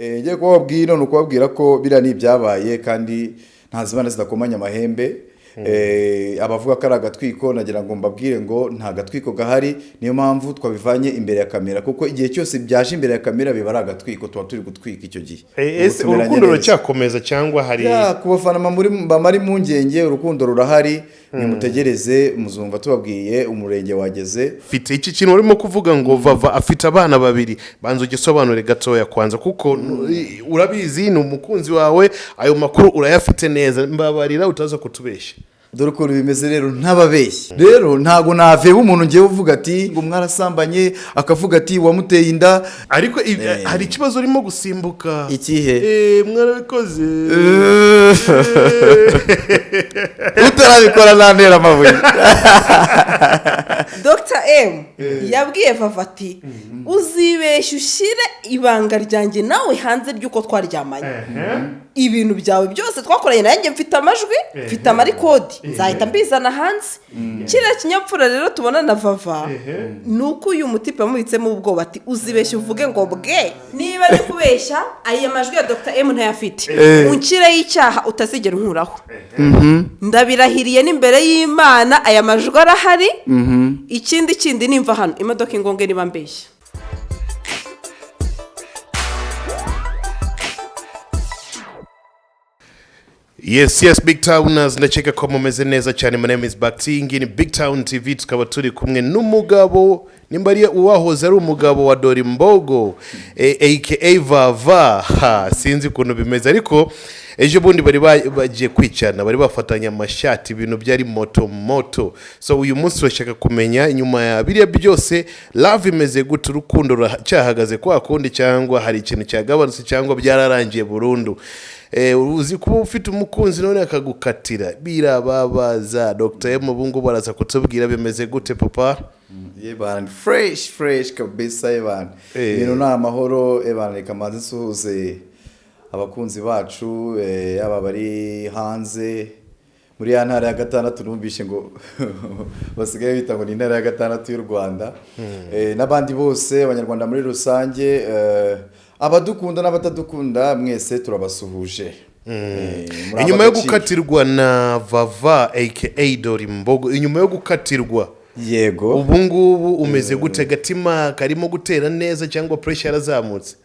Ngiye kubabwira none ukubabwira ko bira ni ibyabaye kandi ntazibana zidakomanya amahembe. Abavuga ko ari agatwiko nagira ngo mbabwire ngo nta gatwiko gahari, niyo mpamvu twabivanye imbere ya kamera, kuko igihe cyose byaje imbere ya kamera biba ari agatwiko, tuba turi gutwika icyo gihe. Ese urukundo ruracyakomeza cyangwa hari kubafana bamari mu ngenge? Urukundo rurahari, nimutegereze muzumva tubabwiye umurenge wageze. Fite iki kintu urimo kuvuga ngo Vava afite abana babiri, banzo gisobanure gatoya kwanza, kuko urabizi ni umukunzi wawe, ayo makuru urayafite neza, mbabarira utaza kutubeshya. Dore uko bimeze rero ntababeshye. Rero ntago naveba umuntu ngiye uvuga ati ngo mwarasambanye, akavuga ati wamuteye inda, ariko hari ikibazo urimo gusimbuka. Ikihe? Mwarabikoze. Utarabikora nantera amabuye. Dr. M yabwiye Vava ati uzibeshya ushyire ibanga ryanjye nawe hanze ry'uko twaryamanye. Ibintu byawe byose twakoranye nanjye mfite amajwi, mfite amarikodi, nzahita mbizana hanze. Kiriya kinyapfura rero tubona na Vava nuko uyu mutipe yamubitsemo ubwoba ati uzibeshya uvuge ngo bwe niba ari kubeshya aya majwi ya Dr. M ntayafite, unkire y'icyaha utazigera unkuraho. Ndabirahiriye n'imbere y'Imana aya majwi arahari. Ikindi nimva hano imodoka ingonge niba mbeshya. Yes, BigTowners, ndacheka ko mumeze neza cyane. My name is BigTown, ni BigTown TV, tukaba turi kumwe n'umugabo nimbariye uwahoze ari umugabo wa Dori Mbogo, aka Vava. Sinzi kuntu bimeze, ariko ejo bundi bari bagiye kwicana, bari bafatanya amashati, ibintu byari moto. So uyu munsi turashaka kumenya inyuma ya biriya byose love imeze gute, urukundo ruracyahagaze kwa kundi cyangwa hari ikintu cyagabanutse cyangwa byararangiye burundu. Uzi kuba ufite umukunzi none akagukatira birababaza. Dr. M ubungu baraza kutubwira bimeze gute papa? Yebana fresh kabisa yebana. Ibintu na amahoro ebana, reka manze suhuze abakunzi bacu yaba bari hanze muri ya ntara ya gatandatu, numvishe ngo basigaye bita ngo ni intara ya gatandatu y'u Rwanda. N'abandi bose abanyarwanda muri rusange, abadukunda n'abatadukunda mwese turabasuhuje. Inyuma yo gukatirwa na Vava aka Dori Mbogo, inyuma yo gukatirwa yego ubungubu umeze gute? Gatima karimo gutera neza cyangwa pressure yarazamutse?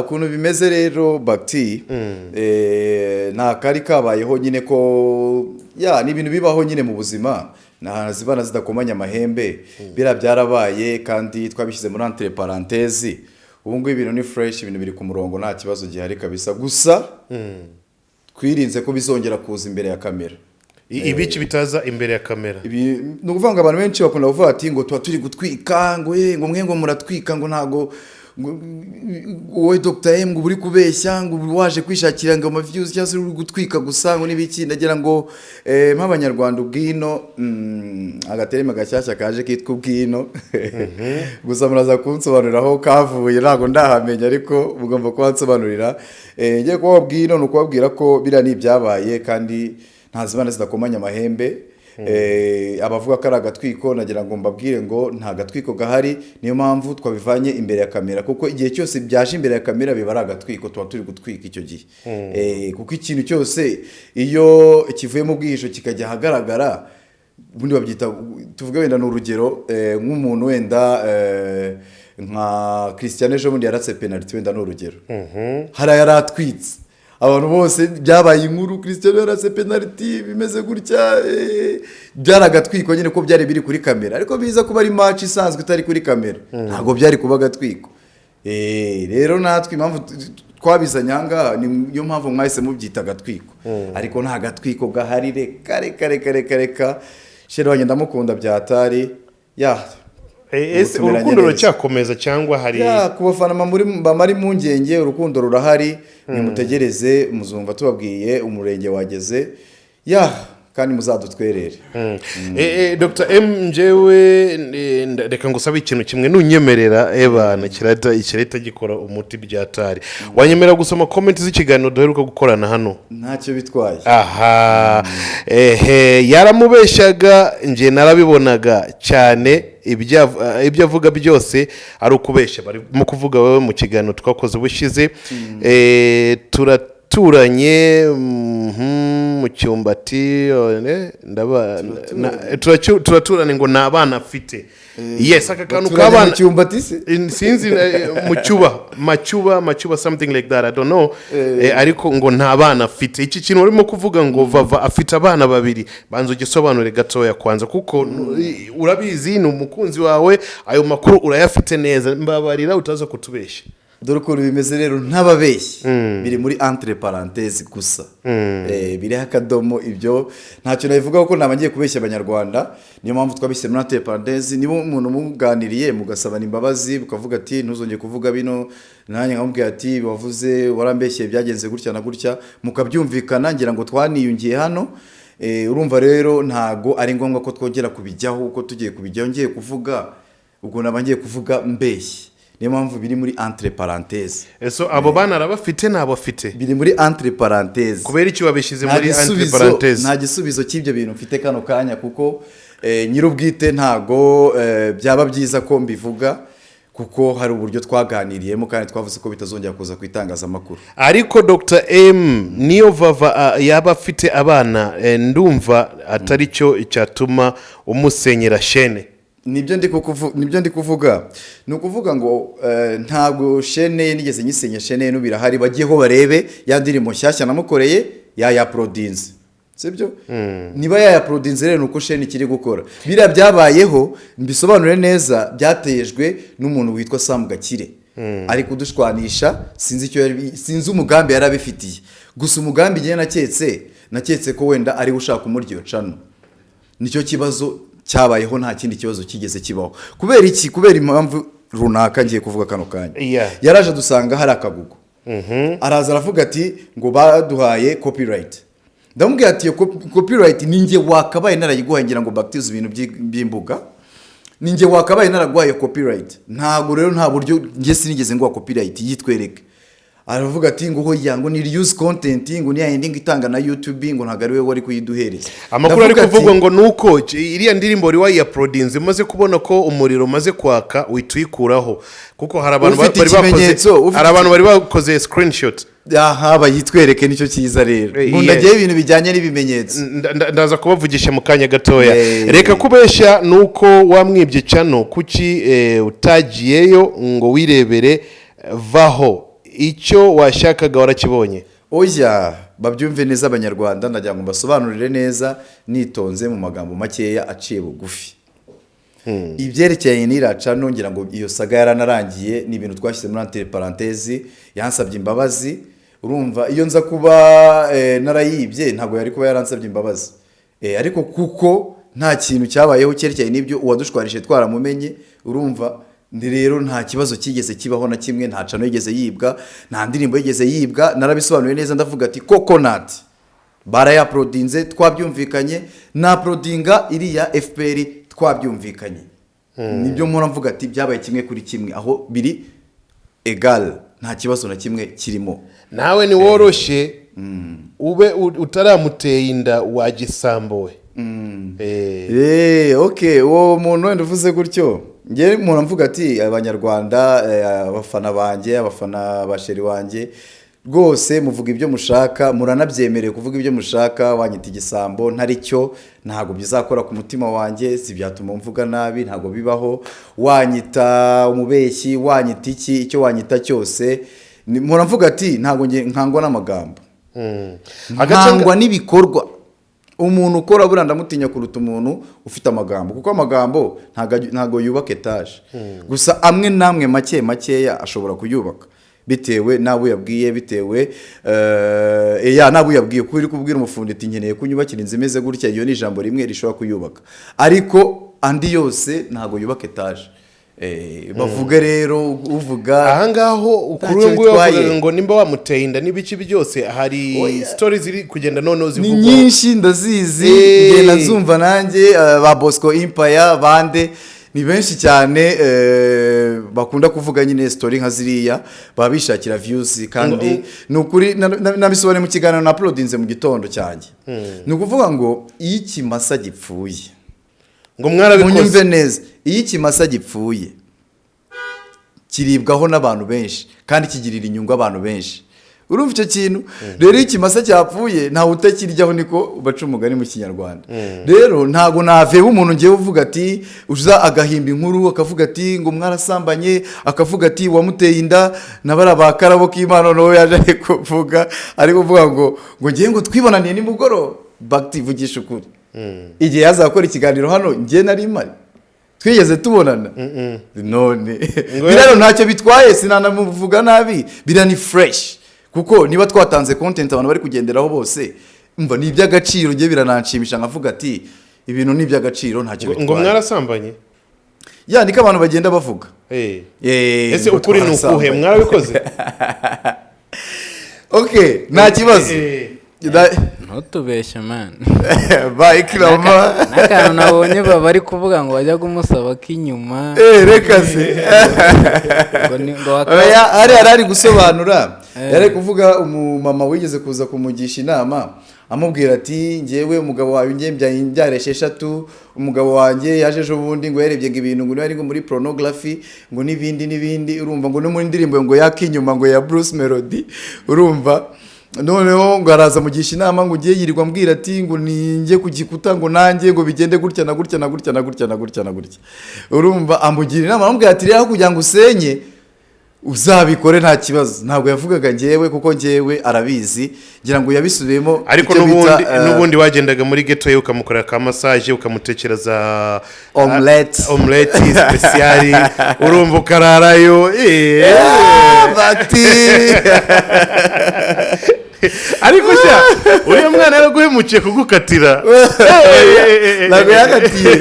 Ukuntu bimeze rero Bakti, nta kari kabayeho nyine ko ni ibintu bibaho nyine mu buzima, zibana zidakomanya amahembe. Bira byarabaye kandi twabishyize muri entre parenthèses. Ubungu ibintu ni fresh, ibintu biri ku murongo, nta kibazo gihari kabisa. Gusa twirinze ko bizongera kuza imbere ya kamera. Ibiki bitaza imbere ya kamera? No kuvanga abantu benshi bakunda kuvuga ati ngo tuba turi gutwika, ngo mwe ngo muratwika, ngo ntago wowe Dr. M ngo uri kubeshya, ngo waje kwishakira ngo views cyangwa uri gutwika gusa ngo nibiki. Ndagira ngo nk'abanyarwanda ubwino agaterema gashyashya kaje kitwa ubwino. Gusa muraza kunsobanurira aho kavuye, ntago ndahamenya, ariko mugomba kubansobanurira. Ngiye kubabwira none ukubabwira ko bira ni ibyabaye kandi ntazibana zidakomanya amahembe. Abavuga ko ari agatwiko nagira ngo mbabwire ngo nta gatwiko gahari, niyo mpamvu twabivanye imbere ya kamera, kuko igihe cyose byaje imbere ya kamera biba ari agatwiko, tuba turi gutwika icyo gihe. Kuko ikintu cyose iyo kivuye mu bwihisho kikajya ahagaragara, ubundi babyita, tuvuge wenda n'urugero nk'umuntu wenda nka Cristiano ejo bundi yaratse penalty, wenda n'urugero hari yaratwitse, abantu bose byabaye inkuru, Cristiano yaratse penalty bimeze gutya, byaragatwiko nyine ko byari biri kuri kamera, ariko biza kuba ari match isanzwe itari kuri kamera, ntago byari kuba gatwiko. Rero natwe impamvu twabizanye ahangaha niyo mpamvu mwahise mubyita gatwiko, ariko nta gatwiko gahari. Reka shero wanye ndamukunda byatari. Ese urukundo ruracyakomeza cyangwa hari kubafana bamari mu ngenge? Urukundo rurahari, nimutegereze muzumva tubabwiye umurenge wageze. kandi muzadutwerere. Dr. M njyewe reka ngusabe ikintu kimwe nunyemerera ebana kirahita gikora umuti byatari. Wanyemera gusoma comment z'ikiganiro duheruka gukorana hano? Ntacyo bitwaye. Aha. Yaramubeshaga nje narabibonaga cyane ibyo avuga byose ari ukubeshya. Bari mu kuvuga wewe mu kiganiro twakoze bushize. Turaturanye mu cyumbati turaturane ngo nabana afite. Yes, aka kantu kabana cyumbati se sinzi machuba something like that, I don't know. Ariko ngo ntabana afite. Iki kintu urimo kuvuga ngo vava afite abana babiri, banzo gisobanure gatoya kwanza kuko urabizi ni umukunzi wawe, ayo makuru urayafite neza, mbabarira utaza kutubeshya. Dore ko bimeze rero ntababeshyi biri muri entre parenthèses gusa. Biri akadomo ibyo ntacyo nabivuga kuko nabangiye kubeshya abanyarwanda, niyo mpamvu twabise muri entre parenthèses. Niba umuntu muganiriye mugasabana imbabazi bukavuga ati ntuzongeye kuvuga bino, nanjye nkamubwira ati wavuze warambeshye byagenze gutya na gutya, mukabyumvikana ngira ngo twaniyungiye hano. Urumva rero ntago ari ngombwa ko twongera kubijyaho uko tugiye kubijyaho ngiye kuvuga ubwo nabangiye kuvuga mbeshyi. Niyo mpamvu biri muri entre parenthèses. So abo bana arabafite nabo afite biri muri entre parenthèses. Kubera iki wabishize muri entre parenthèses? Nta gisubizo cy'ibyo bintu mfite kano kanya kuko nyirubwite ntago byaba byiza ko mbivuga kuko hari uburyo twaganiriyemo kandi twavuze ko bitazongera kuza kwitangaza amakuru. Ariko Dr. M niyo vava yaba afite abana ndumva atari cyo cyatuma umusenyera shene. Nibyo ndi kuvuga ni ukuvuga ngo ntabwo shene nigeze nyisenye shene n'ubirahari bagiyeho barebe ya ndirimbo nshyashya namukoreye ya prodinze sibyo. Niba ya prodinze rero nuko shene kiri gukora bira byabayeho mbisobanure neza, byatejwe n'umuntu witwa Sam Gakire ari kudushwanisha, sinzi umugambi yarabifitiye, gusa umugambi ngiye naketse ko wenda ari ushaka umuryo cano. Nicyo kibazo cyabayeho, nta kindi kibazo kigeze kibaho. Kubera iki? Kubera impamvu runaka ngiye kuvuga kano kanya. Yaraje dusanga hari akagugu. Araza aravuga ati ngo baduhaye copyright. Ndamubwira ati copyright ninjye wakabaye narayiguhaye ngira ngo bactize ibintu by'imbuga. Ninjye wakabaye naragwaye copyright. Ntago rero nta buryo ngiye sinigeze ngo copyright yitwereke. Aravuga ati ngo hoya ngo ni reuse content ngo ni ending itanga na YouTube ngo ntagariwe wari kuyiduhereza. Amakuru ari kuvugwa ngo nuko iriya ndirimbo ri ya prodinze maze kubona ko umuriro maze kwaka witwikuraho kuko hari abantu bari bakoze screenshot. Aha bayitwereke nicyo cyiza rero. Ndagiye ibintu bijyanye n'ibimenyetso. Ndaza kubavugisha mu kanya gatoya. Reka kubeshya nuko wamwibye cano kuki utagiyeyo ngo wirebere vaho icyo washakaga warakibonye. Oya babyumve neza abanyarwanda, ndagira ngo mbasobanurire neza nitonze mu magambo makeya aciye bugufi. Ibyerekeye n'iraca nongera ngo iyo saga yaranarangiye, ni ibintu twashyize muri entre parenthèses. Yansabye imbabazi. Urumva iyo nza kuba narayibye ntago yari kuba yaransabye imbabazi. Ariko kuko nta kintu cyabayeho cyerekeye n'ibyo uwadushwarije twaramumenye, urumva ndi rero nta kibazo kigeze kibaho na kimwe, nta cano yigeze yibwa, nta ndirimbo yigeze yibwa. Narabisobanuye neza ndavuga ati coconut baraya prodinze twabyumvikanye, na prodinga iriya FPR twabyumvikanye. Nibyo mpora mvuga ati byabaye kimwe kuri kimwe, aho biri egal, nta kibazo na kimwe kirimo. Nawe ni woroshye ube utaramuteye inda wagisambowe. Okay, uwo muntu wenda uvuze gutyo ngiye mpora mvuga ati abanyarwanda, abafana banjye, abafana basheri wanjye, rwose muvuga ibyo mushaka, muranabyemereye kuvuga ibyo mushaka. Wanyita igisambo ntari cyo, ntago bizakora ku mutima wanjye, si byatuma mvuga nabi, ntago bibaho. Wanyita umubeshyi, wanyita icyo wanyita cyose, mpora mvuga ati ntago nkangwa n'amagambo, nkangwa n'ibikorwa. Umuntu ukora buranda mutinya kuruta umuntu ufite amagambo, kuko amagambo ntago yubaka etage. Gusa amwe namwe makeya ashobora kuyubaka bitewe nabo yabwiye, bitewe nabo yabwiye ko uri kubwira umufundi ati nkeneye kunyubakira inzu imeze gutya, iyo ni ijambo rimwe rishobora kuyubaka. Ariko andi yose ntago yubaka etage. bavuga rero uvuga ahangaho ukuri ngo yavuga ngo nimba wamuteye inda n'ibiki byose hari stories ziri kugenda noneho zivuga ni nyinshi ndazizi ngenda nzumva nanjye ba Bosco Empire bande ni benshi cyane bakunda kuvuga nyine story nka ziriya baba bishakira views kandi nukuri nabisobaneye mu kiganiro na uploadinze mu gitondo cyanjye ni ukuvuga ngo iyo ikimasa gipfuye ngo mwarabikoze munyumve neza iyo ikimasa gipfuye kiribwaho n'abantu benshi kandi kigirira inyungu abantu benshi urumva icyo kintu rero iyo ikimasa cyapfuye ntawe utakiryaho niko baca umugani mu kinyarwanda rero ntago naveba umuntu ngiye uvuga ati uza agahimba inkuru akavuga ati ngo mwarasambanye akavuga ati wamuteye inda nabara bakarabo k'Imana no yaje kuvuga ari kuvuga ngo ngiye ngo twibonaniye nimugoro baktivugisha ukuri igihe yazakora ikiganiro hano ngiye nari mari twigeze tubonana none biraro ntacyo bitwaye sinanamuvuga nabi birani fresh kuko niba twatanze content abantu bari kugenderaho bose umva ni iby'agaciro ngiye birananshimisha nkavuga ati ibintu ni iby'agaciro ntacyo bitwaye ngo mwarasambanye niko abantu bagenda bavuga ese ukuri ni ukuhe mwarabikoze okay nta kibazo ntutubeshye man bayikirama n'akantu nabonye bari kuvuga ngo bajya kumusaba k'inyuma reka se ari gusobanura yari kuvuga umumama wigeze kuza kumugisha inama amubwira ati ngewe umugabo wawe ngiye mbyareshe 3 umugabo wanjye yaje ejo bundi ngo yarebye ibintu ngo ari ngo muri pornography ngo n'ibindi urumva ngo no muri ndirimbo ngo yakinyuma ngo ya Bruce Melody urumva noneho ngo araza mugisha inama ngo ugiye yirirwa mbwira ati ngo ninjye kugikuta ngo nanjye ngo bigende gutya na gutya na gutya na gutya na gutya na gutya urumva amugira inama amubwira ati rero kugira ngo usenye uzabikore nta kibazo ntabwo yavugaga ngewe kuko ngewe arabizi ngira ngo yabisubiyemo ariko nubundi wagendaga muri ghetto ye ukamukorera ka massage ukamutekereza omelette special urumva ukararayo bati ariko sha uriya mwana yaraguhemukiye kugukatira ntabwo yakatiye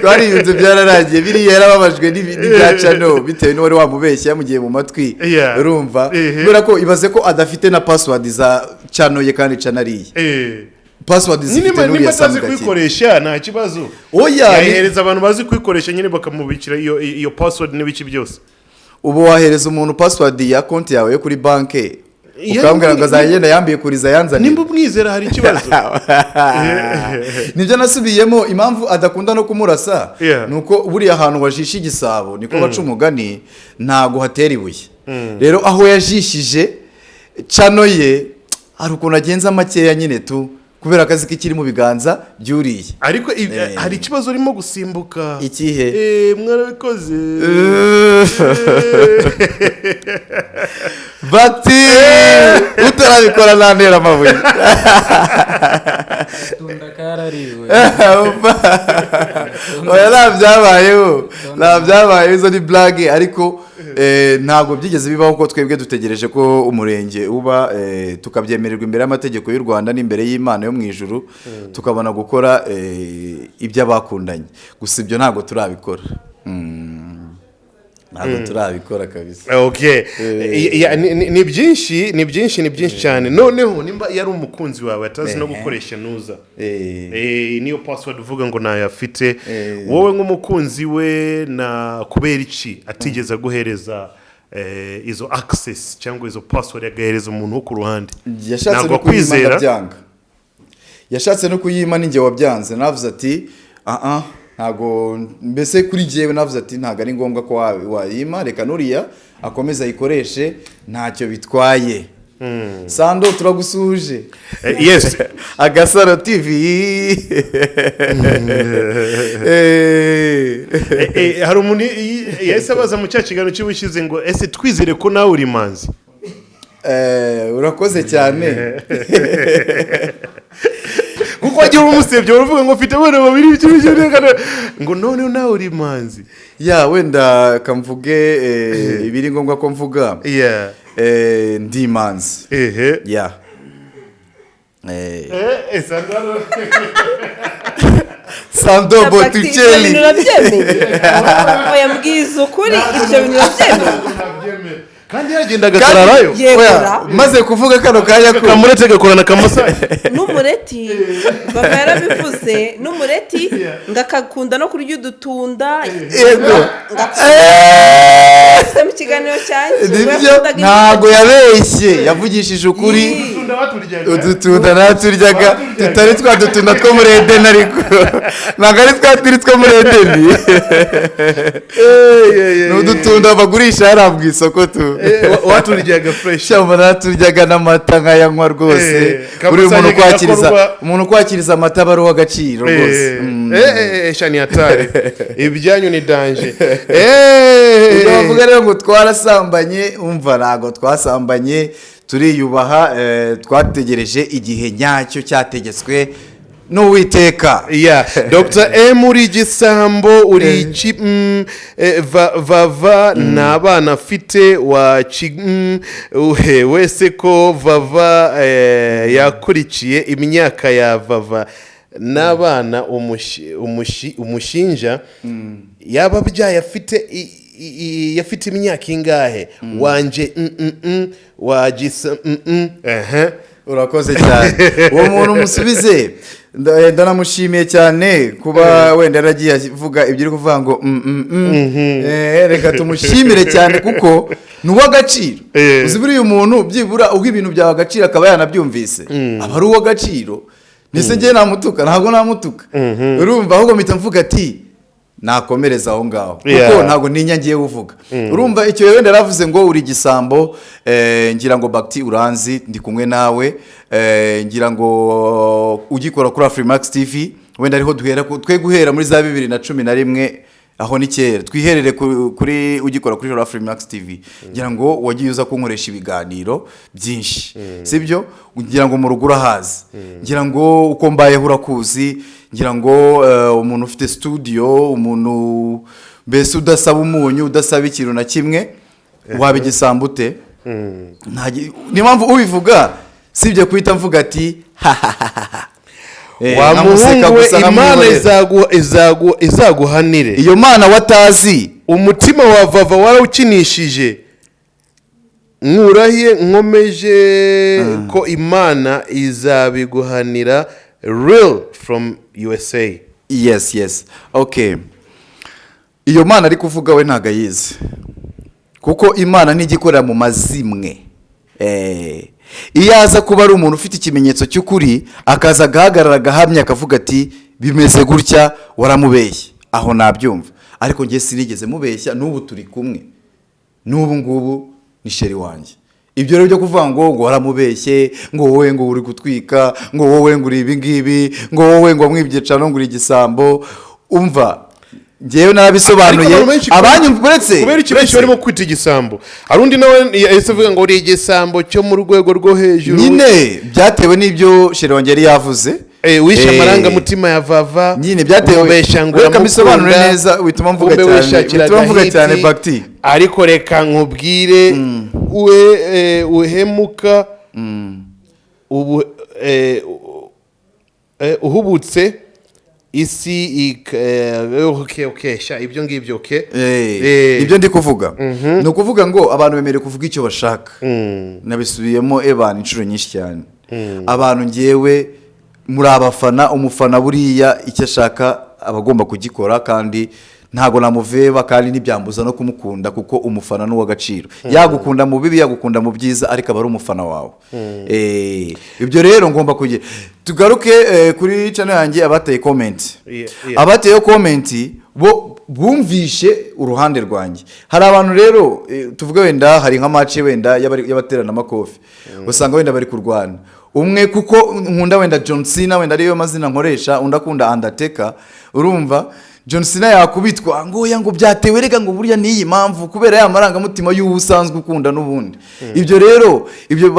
twari yunze byararangiye biriya yarababajwe n'ibyacano bitewe n'uwari wamubeshya yamugiye mu matwi urumva kubera ko ibaze ko adafite na password za cano ye kandi canariye password zifite n'uriya samu gake kwikoresha nta kibazo yahereza abantu bazi kwikoresha nyine bakamubikira iyo password n'ibiki byose ubu wahereza umuntu password ya konti yawe yo kuri banke ukambwira ngo azagenda yambiye kuriza yanzanye nimba umwizera hari ikibazo nibyo nasubiyemo impamvu adakunda no kumurasa nuko buriya ahantu wajisha igisabo niko baca umugani ntago hatera ibuye rero aho yajishije cano ye hari ukuntu agenza makeya nyine tu kubera akazi k'ikiri mu biganza byuriye ariko hari ikibazo urimo gusimbuka ikihe mwarabikoze bati utarabikora ntantera amabuye tunda karariwe oya ntabyabayeho izo ni blague ariko ntabwo byigeze bibaho ko twebwe dutegereje ko umurenge uba tukabyemererwa imbere y'amategeko y'u Rwanda n'imbere y'Imana yo mu ijuru tukabona gukora ibyo abakundanye gusa ibyo ntabwo turabikora ntabwo turabikora kabisa okay ni byinshi cyane noneho nimba yari umukunzi wawe atazi no gukoresha nuza niyo password uvuga ngo nayafite wowe nk'umukunzi we na kubera iki atigeze guhereza izo access cyangwa izo password yagahereza umuntu wo ku ruhande ntabwo kwizera yashatse no kuyima ninjye wabyanze navuze ati ntago mbese kuri jewe navuze ati ntago ari ngombwa ko wayima reka nuriya akomeza ayikoreshe ntacyo bitwaye Sando turagusuje yes Agasaro TV hari umuntu yahise abaza mu cyakigano cy'ubushize ngo ese twizere ko nawe uri manzi urakoze cyane kuko wagira umusebye uravuga ngo mfite abana babiri ngo none nawe uri manzi wenda kamvuge ibiri ngombwa ko mvuga ndi manzi Sando Botticelli ibyo bintu urabyemeye yambwiza ukuri ibyo bintu urabyemeye kandi yagendaga kararayo maze kuvuga kano kanya ko kamuretse gakorana kamasai n'umureti bava yarabivuze n'umureti ngakakunda no kurya udutunda yego mu kiganiro cyanjye nibyo ntago yabeshye yavugishije ukuri udutunda naturyaga tutari twa dutunda two muri Edeni ariko ntabwo ari twa turi two muri Edeni ni udutunda bagurisha hariya mu isoko tu waturyaga fresh cyangwa naturyaga n'amata nkayanywa rwose uri umuntu kwakiriza amata aba ari uw'agaciro rwose shani yatari ibyanyu ni danje bavuga rero ngo twarasambanye umva ntabwo twasambanye turiyubaha twategereje igihe nyacyo cyategetswe n'uwiteka Dr. M uri igisambo uri vava n'abana afite wese ko vava yakurikiye imyaka ya vava n'abana umushinja yaba byaye yafite imyaka ingahe wanje wagisa urakoze cyane uwo muntu umusubize ndanamushimiye cyane kuba wenda yaragiye avuga ibyo uri kuvuga ngo reka tumushimire cyane kuko ni uw'agaciro uzi buriya umuntu byibura uha ibintu byawe agaciro akaba yanabyumvise aba ari uw'agaciro ndetse ngewe namutuka ntabwo namutuka urumva ahubwo mpita mvuga ati nakomereza aho ngaho kuko ntabwo ninya ngiye uvuga urumva icyo wenda yaravuze ngo uri igisambo ngira ngo Bakti uranzi ndi kumwe nawe ngira ngo ugikora kuri Afrimax TV wenda ariho twe guhera muri za 2011 aho ni kera twiherere kuri ugikora kuri Afrimax TV ngira ngo wagiye uza kunkoresha ibiganiro byinshi sibyo ngira ngo mu rugura hazi ngira ngo uko mbayeho urakuzi ngira ngo umuntu ufite studio umuntu mbese udasaba umunyu udasaba ikintu na kimwe wabigisambu ute ni mpamvu ubivuga sibyo kwita mvuga ati wa muhungu we imana izaguhanire iyo mana watazi umutima wa vava warawukinishije nkurahiye nkomeje ko imana izabiguhanira real from USA. Yes okay iyo mana ari kuvuga we ntago ayizi kuko imana ntigikorera mu mazimwe iyo aza kuba ari umuntu ufite ikimenyetso cy'ukuri akaza agahagarara agahamya akavuga ati bimeze gutya waramubeshye aho nabyumva ariko ngiye sinigeze mubeshya n'ubu turi kumwe n'ubu ngubu ni sheri wanjye ibyo rero byo kuvuga ngo waramubeshye ngo wowe ngo uri gutwika ngo wowe ngo uri ibi ngibi ngo wowe ngo mwibyica ngo uri igisambo umva ngewe narabisobanuye abanyumvuretse kubera ikibazo barimo kwita igisambo harundi nawe yahise avuga ngo uri igisambo cyo mu rwego rwo hejuru nyine byatewe n'ibyo sheri wanjye yari yavuze wishe amarangamutima ya vava nyine byatewe reka misobanure neza bituma mvuga cyane Bakti ariko reka nkubwire uhemuka uhubutse isi okay sha ibyo ngibyo ibyo ndi kuvuga ni ukuvuga ngo abantu bemerewe kuvuga icyo bashaka nabisubiyemo ebana inshuro nyinshi cyane abantu ngewe muri abafana umufana buriya icyo ashaka abagomba kugikora kandi ntago namuveba kandi ntibyambuza no kumukunda kuko umufana n'uw'agaciro yagukunda mu bibi yagukunda mu byiza ariko aba ari umufana wawe ibyo rero ngomba kugira tugaruke kuri channel yanjye abateye comment abateye comment bo bumvishe uruhande rwanjye hari abantu rero tuvuga wenda hari nka match wenda y'abaterana amakofi usanga wenda bari kurwana umwe kuko nkunda wenda John Cena wenda ariyo mazina nkoresha undakunda Undertaker urumva John Cena yakubitwa ngo yango byatewe reka ngo burya niyi mpamvu kubera ya marangamutima y'ubusanzwe ukunda n'ubundi ibyo rero ibyo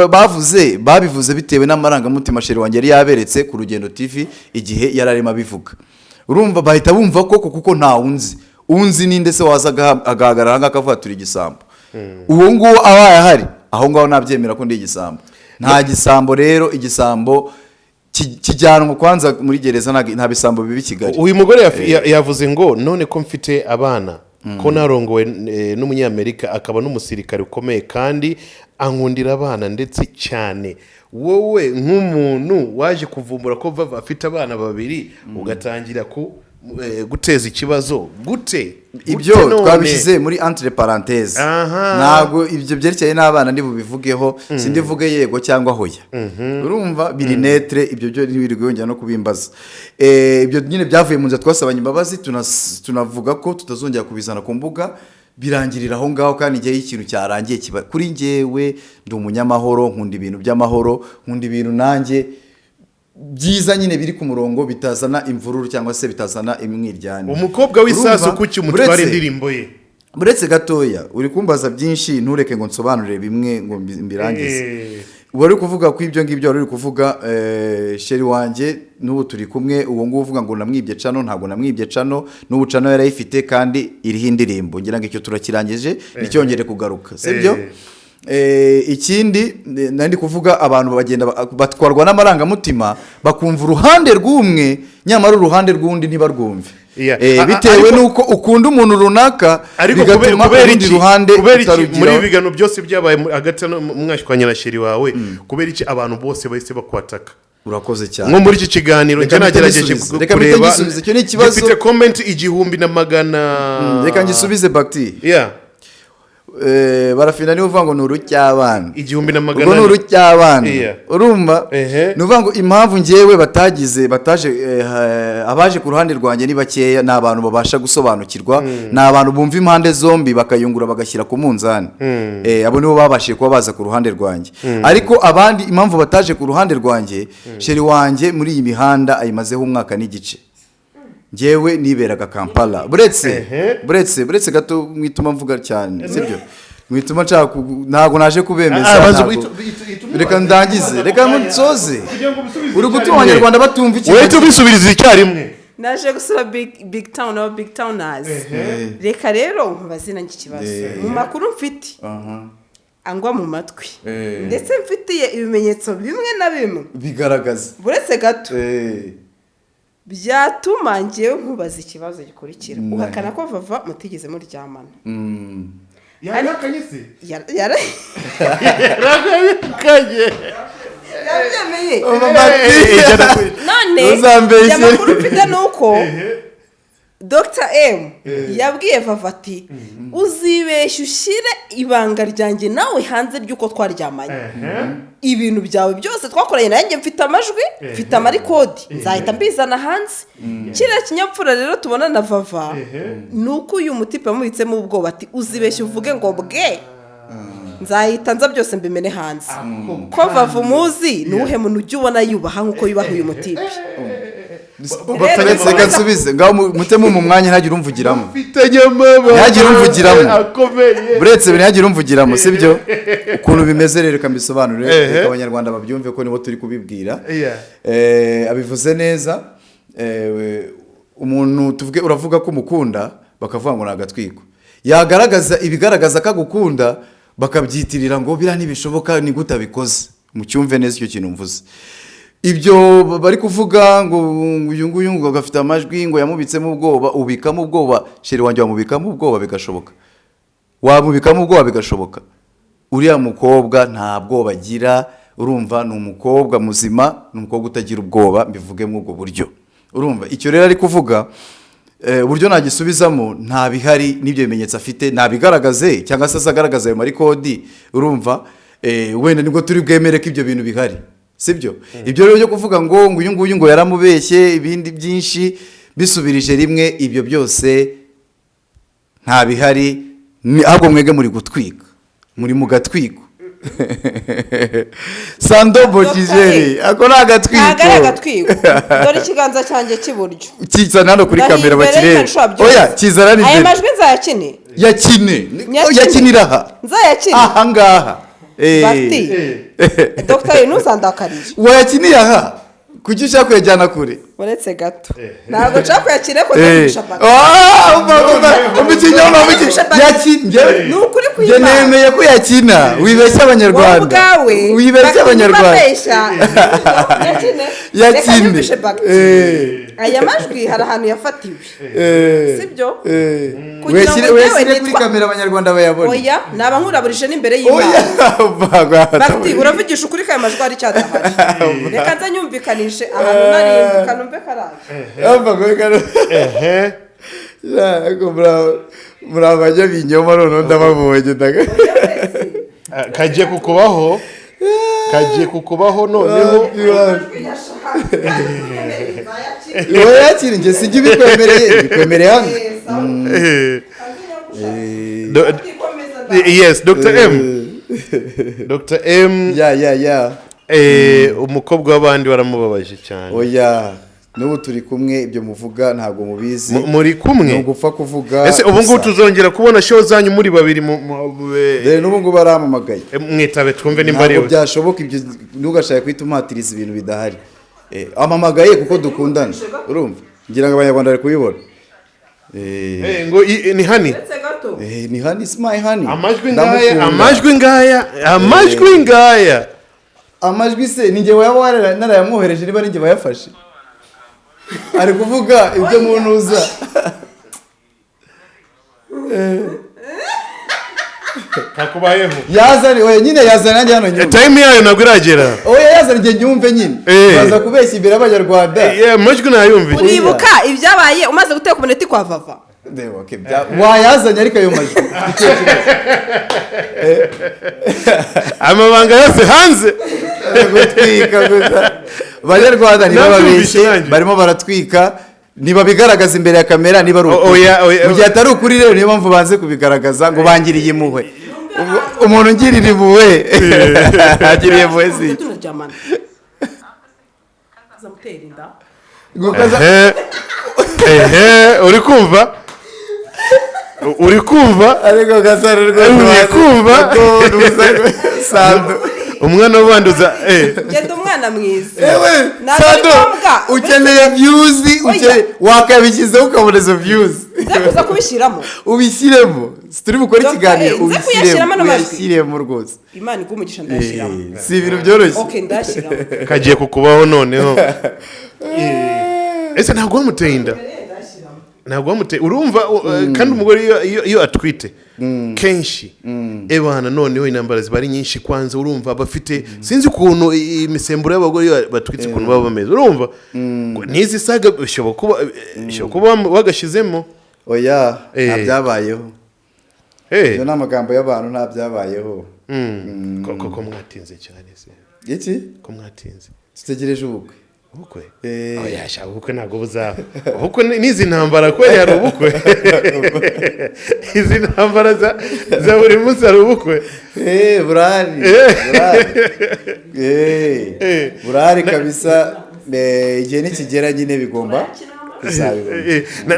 babivuze bitewe n'amarangamutima sheri wanjye yari yaberetse ku Rugendo TV igihe yararema bivuga urumva bahita bumva koko kuko nta unzi ninde se wazaga agahagarara ngakavuga turi igisambo uwo nguwo abaye ahari aho ngaho nabyemera ko ndi igisambo nta gisambo rero igisambo kijyanwa kwanza muri gereza nta bisambo bibi Kigali. Uyu mugore yavuze ngo none ko mfite abana ko narongowe n'umunyamerika akaba n'umusirikare ukomeye kandi ankundira abana ndetse cyane, wowe nk'umuntu waje kuvumbura ko Vava afite abana babiri ugatangira guteza ikibazo gute? Ibyo twabishyize muri entre parenthèse, ntabwo ibyo byerekeye n'abana ndi bubivugeho, sindivuge yego cyangwa hoya. Urumva biri netre, ibyo byo ntibiri yongera no kubimbaza. Ibyo nyine byavuye mu nzira twasabanye imbabazi, tunavuga ko tutazongera kubizana ku mbuga, birangirira aho ngaho. Kandi igihe ikintu cyarangiye kiba kuri njyewe, ndi umunyamahoro, nkunda ibintu by'amahoro, nkunda ibintu nanjye byiza nyine biri ku murongo, bitazana imvururu cyangwa se bitazana imwiryane. Umukobwa w'isasu kuki umutwara indirimbo ye? Buretse gatoya uri kumbaza byinshi, ntureke ngo nsobanurire bimwe ngo mbirangize. Wari kuvuga ko ibyo ngibyo wari kuvuga sheri wanje n'ubu turi kumwe, uwo nguwo uvuga ngo namwibye cano, ntabwo namwibye cano, n'ubu cano yarayifite kandi iriho indirimbo. Ngira ngo icyo turakirangije nicyongere kugaruka, sibyo? Ikindi nandi kuvuga abantu bagenda batwarwa n'amarangamutima, bakumva uruhande rw'umwe nyamara uruhande rw'undi ntibarwumve. Bitewe nuko ukunda umuntu runaka, bigatuma urundi ruhande utarugira. Muri bigano byose byabaye hagati mwashwanya na sheri wawe, kubera iki abantu bose bahise bakwataka? Urakoze cyane. Nko muri iki kiganiro njye nagerageje kureba, gifite comment 1,000,000. Reka ngisubize Bakti. Barafina niwe uvuga ngo n'urucyabana 1,000,000. Ubwo n'urucyabana urumva, nuvuga ngo impamvu ngewe bataje abaje ku ruhande rwanjye ni bakeya, ni abantu babasha gusobanukirwa, ni abantu bumva impande zombi bakayungura bagashyira ku munzani. Abo nibo babashije kuba baza ku ruhande rwanjye. Ariko abandi impamvu bataje ku ruhande rwanjye, sheri wanjye muri iyi mihanda ayimazeho umwaka n'igice, ngewe niberaga Kampala. Buretse gato mwituma mvuga cyane, sibyo? Mwituma nshaka ntago naje kubemeza. Reka ndangize, reka musoze. Uri gutuma abanyarwanda batumva iki? Wewe tubisubiriza icyarimwe. Naje gusura BigTown aba BigTowners. Reka rero nkubazina n'ikibazo. Mu makuru mfite angwa mu matwi, ndetse mfitiye ibimenyetso bimwe na bimwe bigaragaza. Buretse gato byatuma ngewe nkubaza ikibazo gikurikira. Uhakana ko Vava mutigeze muryamana? Yarakanyise? Yarakanye. None yamakuru mfite nuko Dr. M yabwiye Vava ati uzibeshya ushyire ibanga ryanjye nawe hanze ry'uko twaryamanye. Ibintu byawe byose twakoranye nanjye mfite amajwi, mfite amarikodi, nzahita mbizana hanze. Kiriya kinyapfura rero tubona na Vava nuko uyu mutipe yamubitsemo ubwoba ati uzibeshya uvuge ngo bwe, nzahita nza byose mbimene hanze. Ko Vava umuzi nuhe muntu ujya ubona yubaha nkuko yubaha uyu mutipe? Reka nsubize ngaho mutemu mu mwanya ntagire umvugiramo, ntagire umvugiramo, buretse ntagire umvugiramo, sibyo? Ukuntu bimeze rero kambisobanure, reka abanyarwanda babyumve ko nibo turi kubibwira. Abivuze neza. Umuntu tuvuge uravuga ko umukunda bakavuga ngo nagatwiko, yagaragaza ibigaragaza ko agukunda bakabyitirira ngo bira ntibishoboka, ni gute abikoze. Mucyumve neza icyo kintu mvuze. Ibyo bari kuvuga ngo uyu nguyu ngo gafite amajwi ngo yamubitsemo ubwoba, ubikamo ubwoba. Sheri wanjye wamubikamo ubwoba bigashoboka? Wamubikamo ubwoba bigashoboka? Uriya mukobwa nta bwoba agira, urumva, ni umukobwa muzima, ni umukobwa utagira ubwoba, mbivuge mu ubwo buryo. Urumva icyo rero ari kuvuga, uburyo nagisubizamo nta bihari, n'ibyo bimenyetso afite nabigaragaze cyangwa se azagaragaza ayo marikodi. Urumva, wenda nibwo turi bwemere ko ibyo bintu bihari, sibyo? Ibyo rero byo kuvuga ngo uyu nguyu ngo yaramubeshye ibindi byinshi bisubirije rimwe, ibyo byose nta bihari, ahubwo mwege muri gutwika, muri mu gatwiko. Sandobo Kizeri ako na gatwiko. Dore ikiganza cyanjye cy'iburyo kizana hano kuri kamera bakirebe. Oya kizana ni aya majwi nzayakine, yakinira aha nzayakine aha ngaha. Bakti Dr. Nuzandakariye wayakiniye aha kuki ushaka kuyajyana kure? uretse gato ntabwo nshaka kuyakira ko ndabisha baka umukinyoma yakina ni ukuri njye kwima nemeye ko yakina wibeshya abanyarwanda wibeshya abanyarwanda yakine aya majwi hari ahantu yafatiwe sibyo weshyire kuri kamera abanyarwanda bayabona oya naba nkuraburije n'imbere y'Imana bakti uravugisha ukuri kaya majwi ari cyadahari reka nza nyumvikanishe ahantu nari kanumve karaje murabajya binyoma noneho ndababonye kagiye kukubaho noneho yakira njye sijya bikwemereye hano yes Dr. M umukobwa w'abandi baramubabaje cyane oya n'ubu turi kumwe ibyo muvuga ntabwo mubizi muri kumwe ni ugupfa kuvuga ese ubu ngubu tuzongera kubona show zanyu muri babiri n'ubu ngubu baramamagaye mwitabe twumve nimba ari ntabwo byashoboka ibyo ntugashake kwita umatiriza ibintu bidahari amamagaye kuko dukundana urumva ngira ngo abanyarwanda bari kubibona ngo ni hani ni hani smile hani amajwi se ninjye waba narayamwohereje niba ninjye bayafashe ari kuvuga ibyo muntu uza kakubayeho yazane oya nyine yazane nanjye hano nyuma time yayo ntabwo iragera oya yazane njye nyumve nyine baza kubeshya imbere y'abanyarwanda amajwi nayumve uribuka ibyabaye umaze guteka umuneti kwa vava wayazanye ariko ayo majwi amabanga yose hanze gutwika gusa abanyarwanda niba babeshye barimo baratwika niba bigaragaza imbere ya kamera niba ari ukuri mu gihe atari ukuri rero niyo mpamvu banze kubigaragaza ngo bangiriye impuhwe umuntu ungirira impuhwe agiriye impuhwe si uri kumva ariko gasare rwose uri kumva Sando umwana w'ubanduza genda umwana mwiza Sando ukeneye views wakabishyizeho ukabona izo views nzakuza kubishyiramo ubishyiremo turi bukore ikiganiro ubishyiremo rwose Imana igumugisha ndashyiramo si ibintu byoroshye okay ndashyiramo kagiye kukubaho noneho ese ntabwo wamuteye inda ntabwo wamuteye urumva kandi umugore iyo atwite kenshi ebana noneho intambara ziba ari nyinshi kwanza urumva bafite sinzi ukuntu imisemburo y'abagore iyo batwitse ukuntu baba bameze urumva n'izi saga bishobora kuba wagashyizemo oya ntabyabayeho iyo ni amagambo y'abantu ntabyabayeho ko mwatinze cyane se iki ko mwatinze dutegereje ubukwe oya shaka ubukwe ntabwo buzaba ubukwe n'izi ntambara kweri hari ubukwe izi ntambara za buri munsi hari ubukwe burahari kabisa igihe nikigera nyine bigomba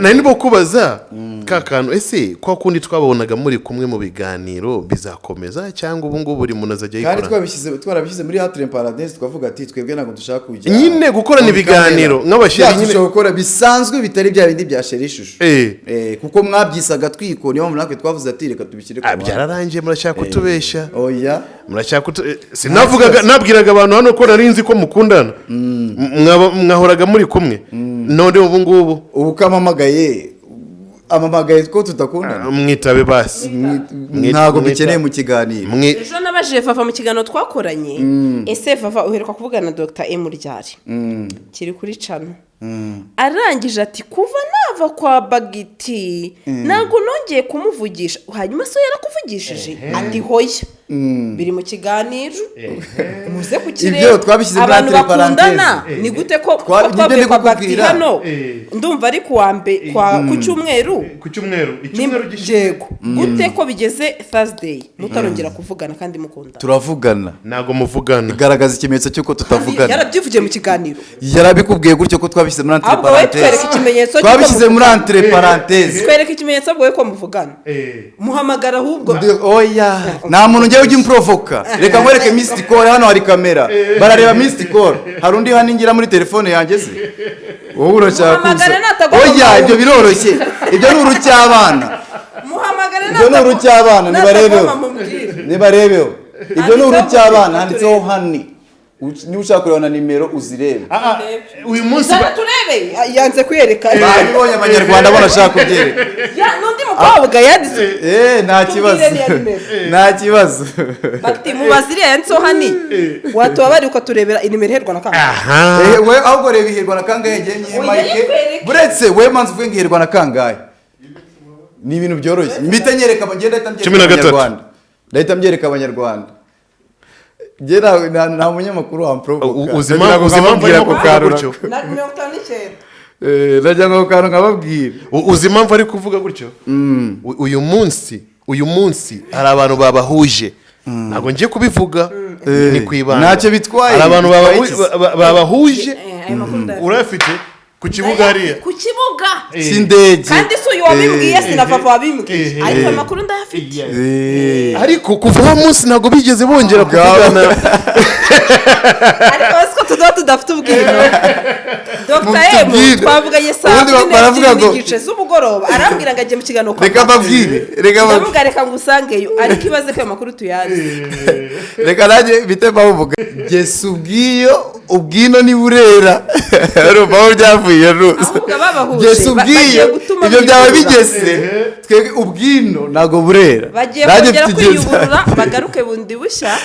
nari ndimo kubaza ka kantu ese kwa kundi twababonaga muri kumwe mu biganiro bizakomeza cyangwa ubu ngubu buri muntu azajya yikora kandi twarabishyize muri Hatre Paradise twavuga ati twebwe ntabwo dushaka kujya nyine gukorana ibiganiro nk'abasheri nyine dushaka gukora bisanzwe bitari bya bindi bya sheri ishusho kuko mwabyisaga twiko niyo mpamvu natwe twavuze ati reka tubishyire ku byararangiye murashaka kutubeshya oya murashaka sinavugaga nabwiraga abantu hano ko nari nzi ko mukundana mwahoraga muri kumwe none ubu ngubu amamagaye ko tudakundana mwitabe basi ntabwo bikeneye mu kiganiro ejo nabajije Vava mu kiganiro twakoranye ese Vava uheruka kuvugana na Dr. M ryari kiri kuri cano arangije ati kuva nava kwa bagiti ntabwo nongeye kumuvugisha hanyuma so yarakuvugishije ati hoya biri mu kiganiro muze kukireba abantu bakundana ni gute ko twabwiye kwa bagiti hano ndumva ari ku cyumweru yego gute ko bigeze Thursday mutarongera kuvugana kandi mukundana turavugana ntabwo muvugana igaragaza ikimenyetso cy'uko tutavugana yarabyivugiye mu kiganiro yarabikubwiye gutyo ko twabishyize muri entre ahubwo wowe parenthèse twereka ikimenyetso twabishyize muri entre parenthèse twereka ikimenyetso bwo ko muvugana muhamagara ahubwo oya nta muntu ngiye ujya improvoka reka nkwereke missed call hano hari kamera barareba missed call hari undi hano ingira muri telefone yanjye se wowe urashaka kuza oya ibyo biroroshye ibyo ni urucyabana muhamagara ibyo ni urucyabana nibarebeho ibyo ni urucyabana handitseho hani niba ushaka kureba na nimero uzirebe uyu munsi turebe yanze kuyereka babibonye abanyarwanda banashaka kubyereka n'undi mukobwa yanditse nta kibazo bati mubaze iriya yanditseho hani watuba bari ukaturebera inimero iherwa na kangahe we ahubwo reba iherwa na kangahe ngiye mike buretse we manzi uvuge ngo iherwa na kangahe ni ibintu byoroshye mbita nyereka ndahita mbyereka abanyarwanda nta munyamakuru wamprovoka uzima mbwira ko gutyo najya ngo kantu nkababwira uzi impamvu ari kuvuga gutyo uyu munsi hari abantu babahuje ntabwo ngiye kubivuga ni ku ibanga ntacyo bitwaye hari abantu babahuje urafite ku kibuga hariya ku kibuga cy'indege kandi si uyu wabimbwiye sinapfa wabimbwiye ariko amakuru ndayafite ariko kuva uwo munsi ntabwo bigeze bongera kuvugana ariko basiko tudafite ubwino Dr. Emu twavuganye saa 4 n'igice z'umugoroba arambwira ngo ajye mu kiganiro kwa reka mbabwire reka ngusangeyo ariko ibaze ko amakuru tuyazi reka nanjye bite bavuga Yesu ubwino ni burera rubaho byavuye ruzi Yesu ibyo byawe bigese twebwe ubwino nago burera bagiye kongera kwiyuburura bagaruke bundi bushya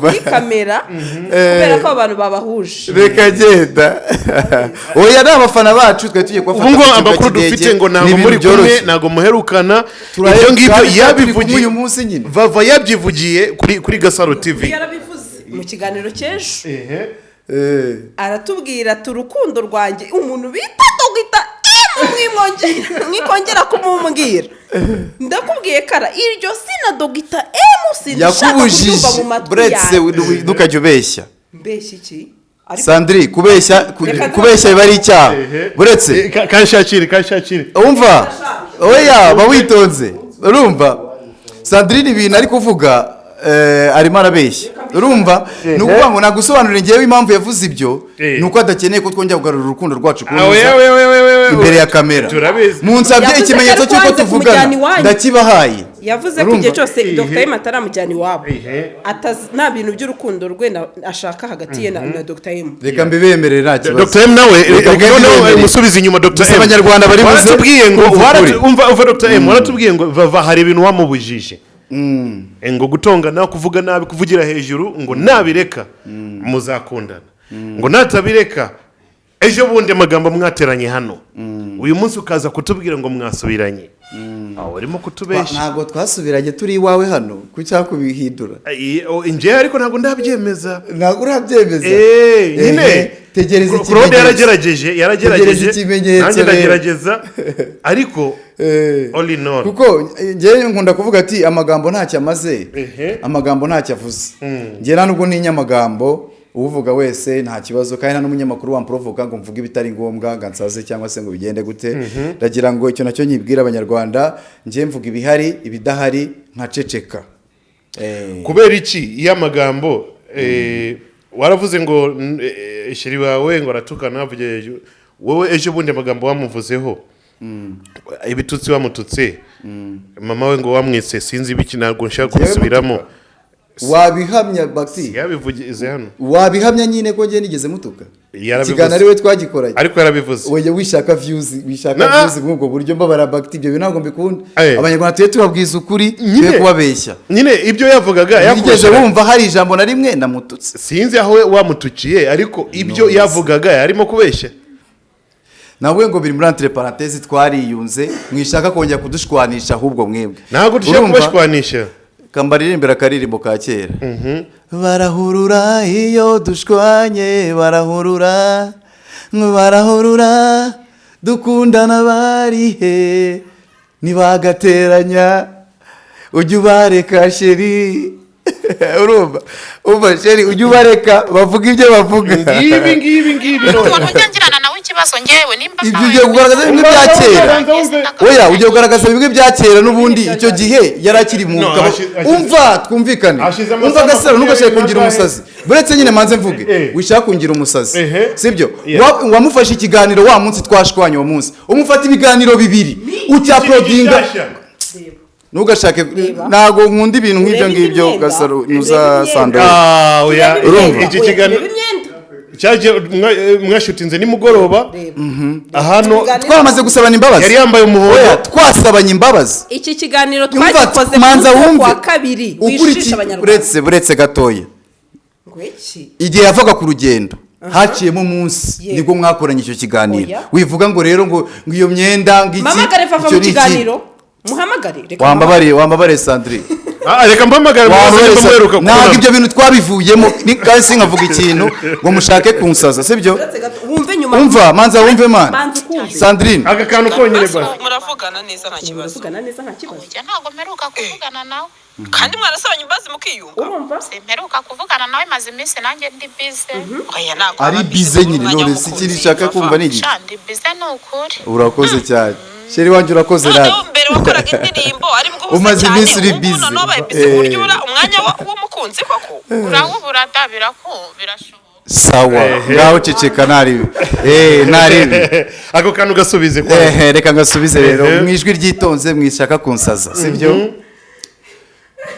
kuri kamera kubera ko abantu babahuje reka genda oya n'abafana bacu twe tugiye kubafata ubwo amakuru dufite ngo ntago muri kumwe ntago muherukana ibyo ngibyo yabivugiye uyu munsi nyine vava yabyivugiye kuri Gasaro TV yarabivuze mu kiganiro cy'ejo aratubwira urukundo rwanjye umuntu bita dogita mwikongera kumumbwira ndakubwiye kara iryo sina dogita sinshaka kubyumva mu matwi buretse ntukajya ubeshya mbeshya iki Sandri kubeshya biba ari icyaha buretse kanshakire umva oya bawitonze urumva Sandrine ibintu ari kuvuga arimo arabeshya urumva ni ukuvuga ngo nagusobanurira ngewe impamvu yavuze ibyo ni uko adakeneye ko twongera kugarura urukundo rwacu imbere ya kamera munsabye ikimenyetso cy'uko tuvugana ndakibahaye yavuze ko igihe cyose Dr. Emu ataramujyana iwabo nta bintu by'urukundo rwe ashaka hagati ye na Dr. Emu reka mbibemerere nta kibazo Dr. Emu nawe musubize inyuma Dr. Emu abanyarwanda bari buze waratubwiye ngo umva Dr. Emu waratubwiye ngo vava hari ibintu wamubujije ngo gutongana kuvuga nabi kuvugira hejuru ngo nabireka muzakundana ngo natabireka ejo bundi amagambo mwateranye hano uyu munsi ukaza kutubwira ngo mwasubiranye aho urimo kutubesha ntabwo twasubiranye turi iwawe hano ku cyangwa kubihindura njyewe ariko ntabwo ndabyemeza ntabwo urabyemeza nyine tegereza ikimenyetso yaragerageze nanjye ndagerageza ariko all in all kuko njyewe nkunda kuvuga ati amagambo ntacyo amaze amagambo ntacyo avuze njyewe nta nubwo n'inyamagambo uvuga wese nta kibazo kandi nta n'umunyamakuru wamprovoka ngo mvuge ibitari ngombwa ngo nsaze cyangwa se ngo bigende gute ndagira ngo icyo nacyo nyibwira abanyarwanda njye mvuga ibihari ibidahari nkaceceka kubera iki iyo amagambo waravuze ngo sheri wawe ngo aratukana wowe ejo bundi amagambo wamuvuzeho ibitutsi wamututse mama we ngo wamwise sinzi ibiki ntabwo nshaka kubisubiramo wabihamya bakti yabivugize hano wabihamya nyine ko ngiye nigeze mutuka ikiganiro ariwe twagikoranye ariko yarabivuze oya wishaka views bw'ubwo buryo mbabara bakti ibyo ntabwo mbikunda abanyarwanda tuye tubabwiza ukuri twe kubabeshya nyine ibyo yavugaga yakugeze wumva hari ijambo na rimwe namututse sinzi aho wamutukiye ariko ibyo yavugaga yarimo kubeshya nawe ngo biri muri entre parenthèse twariyunze mwishaka kongera kudushwanisha ahubwo mwebwe ntabwo dushaka kubashwanisha kambaririmbira akaririmbo ka kera barahurura iyo dushwanye barahurura dukundana barihe ntibagateranya ujya ubareka sheri urumva sheri ujya ubareka bavuga ibyo bavuga ngibi umuntu ujyangirana nawe ikibazo ikibazo ngewe nimba ibyo ugiye kugaragaza bimwe bya kera oya ugiye kugaragaza bimwe bya kera n'ubundi icyo gihe yari akiri mu mugabo umva twumvikane umva Gasaro ntugashake kungira umusazi buretse nyine manze mvuge wishaka kungira umusazi sibyo wamufashe ikiganiro wa munsi twashwanye uwo munsi umufata ibiganiro bibiri ucyaprodinga ntugashake ntago nkunda ibintu nk'ibyo ngibyo Gasaro nuzasandara urumva iki kiganiro cyaje mwashutinze nimugoroba ahano twamaze gusabana imbabazi yari yambaye umuhondo twasabanye imbabazi iki kiganiro twagikoze kwa kabiri wishisha abanyarwanda buretse gatoya igihe yavaga ku rugendo haciyemo umunsi nibwo mwakoranye icyo kiganiro wivuga ngo rero ngo iyo myenda ngiki mamagare fafa mu kiganiro muhamagare wambabare Sandrine reka mpamagare ntabwo ibyo bintu twabivuyemo kandi sinkavuga ikintu ngo mushake kunsaza sibyo umva manza wumve man Sandrine aka kantu konyine basi muravugana neza nta kibazo ntabwo mperuka kuvugana nawe kandi mwarasabanye imbazi mukiyunga simperuka kuvugana nawe maze iminsi nanjye ndi bize oya ntabwo ari bize nyine none si ikindi nshaka kumva ni iki ndi bize ni ukuri urakoze cyane sheri wanjye urakoze rero mbere wakoraga indirimbo ari bwo umaze iminsi uri bize uburyo umwanya w'umukunzi koko urahubura da birashoboka sawa ngaho ceceka naribi ako kantu gasubize kwa reka ngasubize rero mu ijwi ryitonze mwishaka kunsaza sibyo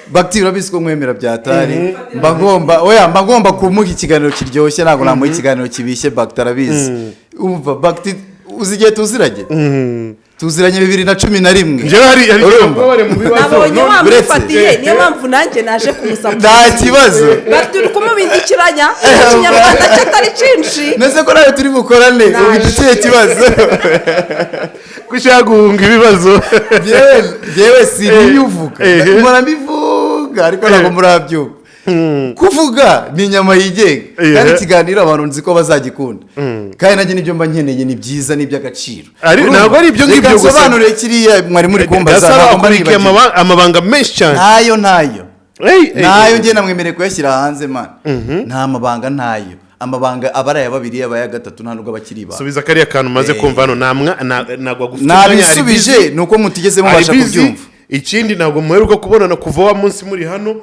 Bakti urabizi ko mwemera byatari mba ngomba kumuha ikiganiro kiryoshye ntabwo namuha ikiganiro kibishye Bakti arabizi umva Bakti uzigiye tuziranye tuziranye 2011 je hari bare mu bibazo nabonye wamufatiye niyo mpamvu nanjye naje kumusaba nta kibazo Bakti uri kumubindikiranya ikinyarwanda cyatari cinshi nese ko nawe turi bukorane ubidiciye kibazo gushaka guhunga ibibazo yewe si niyuvuga mbona mbivuga ariko ntabwo murabyuka kuvuga ni inyama yigenga kandi ikiganiro abantu nzi ko bazagikunda kandi nanjye nibyo mba nkeneye ni byiza n'iby'agaciro ntabwo ari ibyo ngibyo gusa sobanure kiriya mwari muri kumbaza amabanga menshi cyane nayo ngiye namwemereye kuyashyira hanze man nta mabanga ntayo amabanga abaraye babiri abaya gatatu nta nubwo abakiri ba subiza kariya kantu maze kumva hano nagwa gufite nabisubije nuko mutigeze mubasha kubyumva ikindi ntabwo muheruka kubonana kuva wa munsi muri hano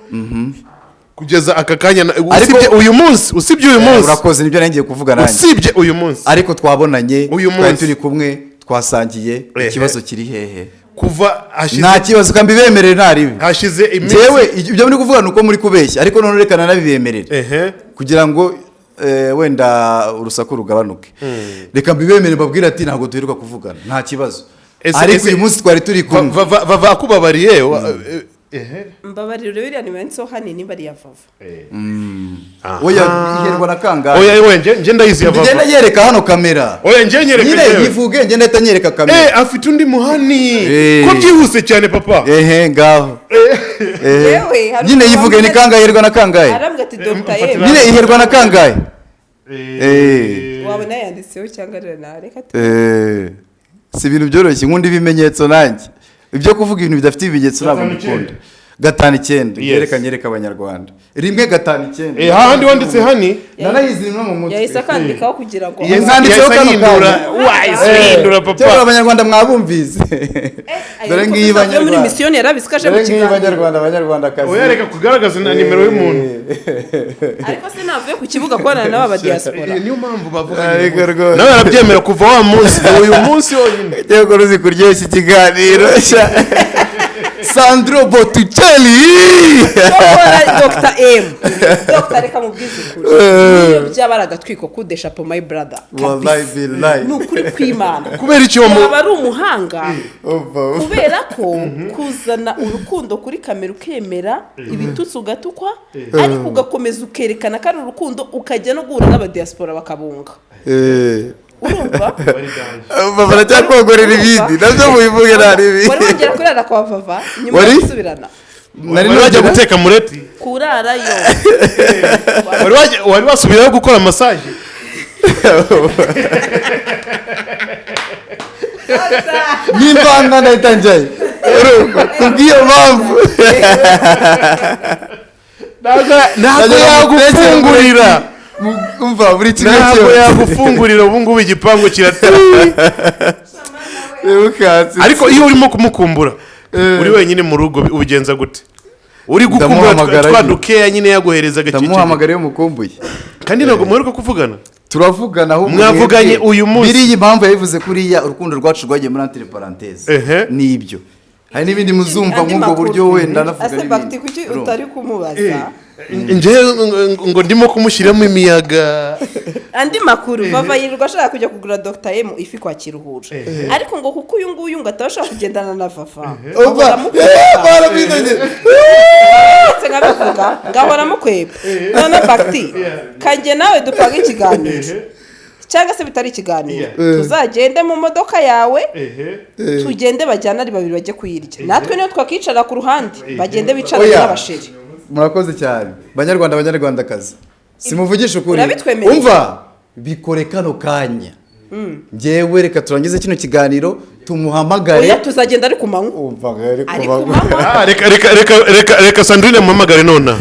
kugeza aka kanya usibye uyu munsi urakoze nibyo nangiye kuvuga nanjye usibye uyu munsi ariko twabonanye twari turi kumwe twasangiye ikibazo kiri hehe kuva nta kibazo kandi bemerere ntaribi hashize iminsi jewe ibyo muri kuvuga nuko muri kubeshya ariko none rekana nabibemerere kugira ngo wenda urusaku rugabanuke reka mbibemere mbabwira ati ntabwo duheruka kuvugana nta kibazo ariko uyu munsi twari turi kumwe bava kubabariye mbabarira biriya ni benso hanini bari yavava oya iherwa na kangahe oya nje ndayizi yavava ngenda yereka hano kamera oya nje nyereka nyine yivuge ngenda tanyereka kamera afite undi muhani ko byihuse cyane papa ngaho nyine yivuge ni kangahe iherwa na kangahe arambwa ati Dr. M nyine iherwa na kangahe wabona yanditseho cyangwa reka si ibintu byoroshye nk'undi ibimenyetso nanjye ibyo kuvuga ibintu bidafite ibimenyetso ntabwo mbikunda 5-9 yereka abanyarwanda 1-5 hahandi wanditse hani nanayizi no mu mutwe yahise akandikaho kugira ngo yanditseho kanukura wayisindura papa cyangwa abanyarwanda mwabumvise dore ngiyi banyarwanda muri mission yarabisikaje mu kiganiro abanyarwanda kazi oya reka kugaragaza na nimero y'umuntu ariko sinavuye ku kibuga kwana n'aba diaspora niyo mpamvu bavuga nawe arabyemera kuva wa munsi uyu munsi wonyine cyangwa ruzi kuryoshya ikiganiro Sandro Botticelli Dr. M Dr. reka mubwize kuri niyo byabaraga twiko kudesha po my brother wallahi billahi nukuri kwimana kubera icyo ari umuhanga kubera ko kuzana urukundo kuri kamera ukemera ibitutsi ugatukwa ariko ugakomeza ukerekana kandi urukundo ukajya no guhura n'aba diaspora bakabunga urumva baba cyakogorera ibindi nabyo mubivuge naribi wari wongera kurara kwa vava nyuma yo gusubirana nari najya guteka mureti kurara yo wari wasubiraho gukora massage nimbanga ndayitangiye kubwiyo mpamvu ntabwo yagufungurira umva buri kimwe ntabwo cyose yagufungurira ubu ngubu igipangu kiratera ariko iyo urimo kumukumbura uri wenyine mu rugo ubigenza gute uri gukumbura twa dukeya nyine yaguhereza agakeke ndamuhamagara iyo mukumbuye kandi ntabwo muheruka kuvugana turavugana ahubwo mwavuganye uyu munsi biriya impamvu yabivuze kuriya urukundo rwacu rwagiye muri entre parenthèse nibyo hari n'ibindi muzumva nk'ubwo buryo wenda navuga n'ibindi bakti kuki utari kumubaza nje ngo ndimo kumushyiramo imiyaga andi makuru bava yirirwa ashaka kujya kugura Dr. M ifi kwa Kiruhura ariko ngo kuko uyu nguyu ngo atabasha kugendana na Vava ngahora mukweba none bakti kanjye nawe dupanga ikiganiro cyangwa se bitari ikiganiro tuzagende mu modoka yawe tugende bajyana ari babiri bajye kuyirya natwe niyo twakicara ku ruhande bagende bicara n'abasheri murakoze cyane banyarwandakazi simuvugisha ukuri umva bikore kano kanya ngewe reka turangize kino kiganiro tumuhamagare oya tuzagenda ari ku manywa umva reka Sandrine muhamagare nona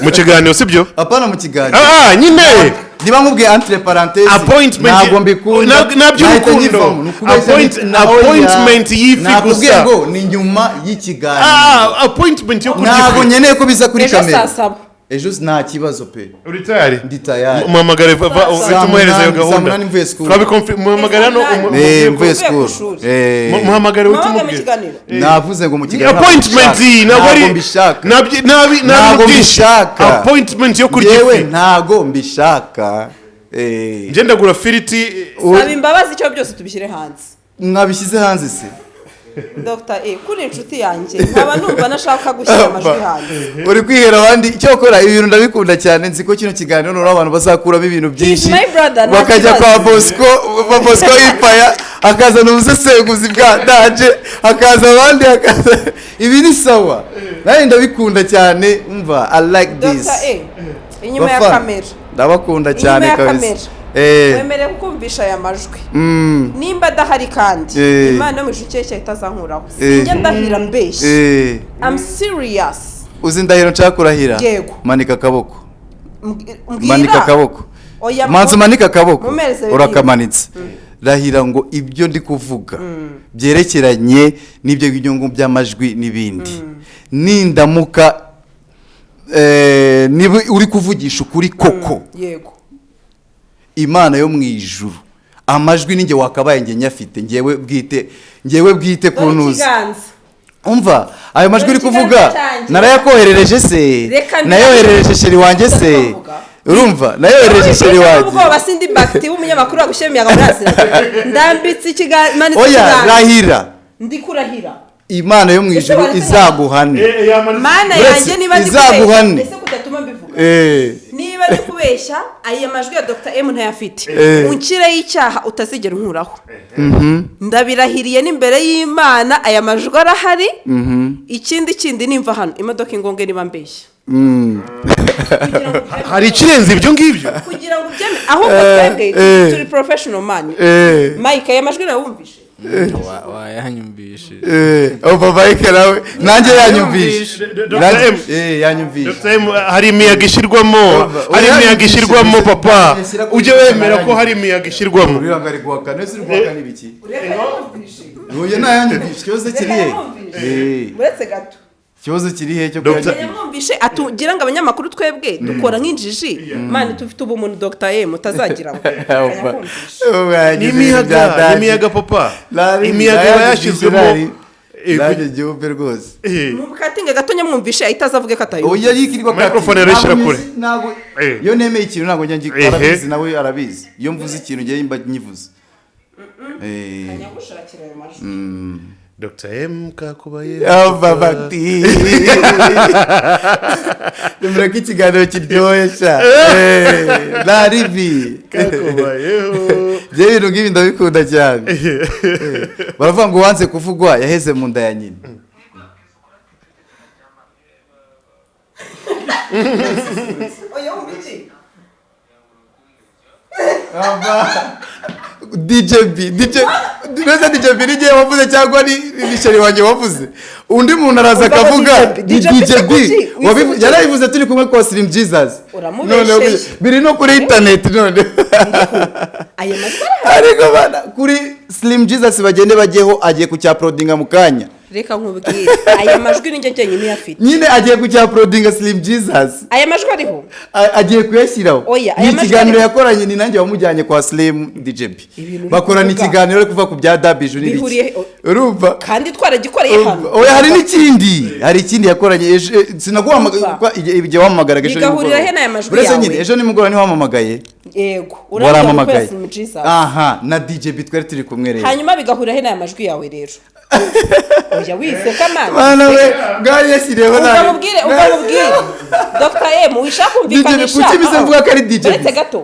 mu kiganiro sibyo apana mu kiganiro nyine niba nkubwiye entre parenthèse ntabwo mbikunda naby'urukundo appointment y'ifi gusa ngo ni nyuma y'ikiganiro appointment yo kurya ntabwo nkeneye ko biza kuri kamera sasaba ejo nta kibazo pe uri tayari ndi tayari muhamagare tumuhereza iyo gahunda muhamagare hano mvuye school muhamagare utumubwire navuze ngo mu kiganiro appointment ntabwo mbishaka ntabwo mbishaka appointment yo kurya ifi ntabwo mbishaka nje ndagura firiti saba imbabazi icyo byose tubishyire hanze mwabishyize hanze se Dr. kuri inshuti yanjye nkaba numva nashaka gushyira amajwi hanze uri kwihera abandi icyo kora ibintu ndabikunda cyane nzi ko kino kiganiro n'uri abantu bazakuramo ibintu byinshi bakajya kwa Bosco yipaya akazana ubusesenguzi bwa daje akaza abandi ibi ni sawa nawe ndabikunda cyane umva I like this inyuma ya kamera ndabakunda cyane kabisa wemerewe kukumvisha aya majwi nimba adahari kandi imana yo mu ijuru cyeshya itazankuraho sinjya ndahira mbeshye I'm serious uzi ndahiro nshaka kurahira manika akaboko manika akaboko manzi manika akaboko urakamanitse rahira ngo ibyo ndi kuvuga byerekeranye n'ibyo binyungu by'amajwi n'ibindi nindamuka niba uri kuvugisha ukuri koko yego imana yo mu ijuru amajwi ninjye wakabaye njye nyafite ngewe bwite kunuza umva ayo majwi uri kuvuga narayakoherereje se nayoherereje sheri wanjye se urumva nayoherereje sheri wanjye ubwoba sindi bakti w'umunyamakuru wagushyira imiyaga muri asira ndambitse ikiganiro oya rahira ndi kurahira imana yo mu ijuru izaguhane mana yanjye niba ndi izaguhane ese kudatuma mbivuga niba ndi kubeshya aya majwi ya Dr. M ntayafite unkire y'icyaha utazigera unkuraho ndabirahiriye n'imbere y'Imana aya majwi arahari ikindi nimva hano imodoka ingonge niba mbeshya hari ikirenze ibyo ngibyo kugira ngo ubyeme ahubwo twebwe turi professional man Mike aya majwi nawumvishe wayanyumvishe Mike nawe nanjye yanyumvishe yanyumvishe hari imiyaga ishyirwamo papa ujye wemera ko hari imiyaga ishyirwamo uriya ngari guhakana ese uri guhakana ibiki uyu ntayanyumvishe ikibazo kirihe uretse gato ikibazo kirihe cyo mwumvishe atugira ngo abanyamakuru twebwe dukora nk'injiji mani tufite ubumuntu Dr. M utazagira ngo n'imiyaga papa imiyaga yashyizwemo nanjye gihupe rwose mukatinga gato nyamwumvishe ahita azavuge ko atayo oya yikirwa microphone yarishira kure ntabwo iyo nemeye ikintu ntabwo njya ngikora arabizi nawe arabizi iyo mvuze ikintu ngiye mba nyivuze kanyagushakira ayo majwi Dr. M kakubaye bakti nimureke ikiganiro kiryoshye sha naribi kakubayeho bye ibintu nk'ibi ndabikunda cyane baravuga ngo wanze kuvugwa yaheze mu nda ya nyina oya umiki DJ Neza DJ Birige wavuze cyangwa ni sheri wanjye wavuze. Undi muntu araza akavuga DJ yarabivuze turi kumwe kwa Slim Jesus. None biri no kuri internet none. Ayo majwi ariko bana kuri Slim Jesus bagende bajeho agiye ku prodinga mukanya. Reka nkubwire aya majwi ninjye cyenyine yafite. Nyine agiye ku prodinga Slim Jesus. Aya majwi ariho. Agiye kuyashyiraho. Aya majwi ikiganiro yakoranye ni nanjye wamujyanye kwa Slim DJB. Bakorana ikiganiro kuva ku bya Dabiju n'iki. Urumva? Kandi twaragikoreye hano. Oya hari n'ikindi. Hari ikindi yakoranye sinaguhamagara igihe wamamagaraga ejo. Bigahurira he n'aya majwi yawe. Uretse nyine ejo nimugora ni wamamagaye. Yego. Uramamagaye. Aha na DJB twari turi kumwe rero. Hanyuma bigahurira he n'aya majwi yawe rero. Oya wiseka man. Bana we gari yashiriyeho nawe. Ubamubwire. Dr. M wishaka kumvikanisha. Kuki bize mvuga ko ari DJ?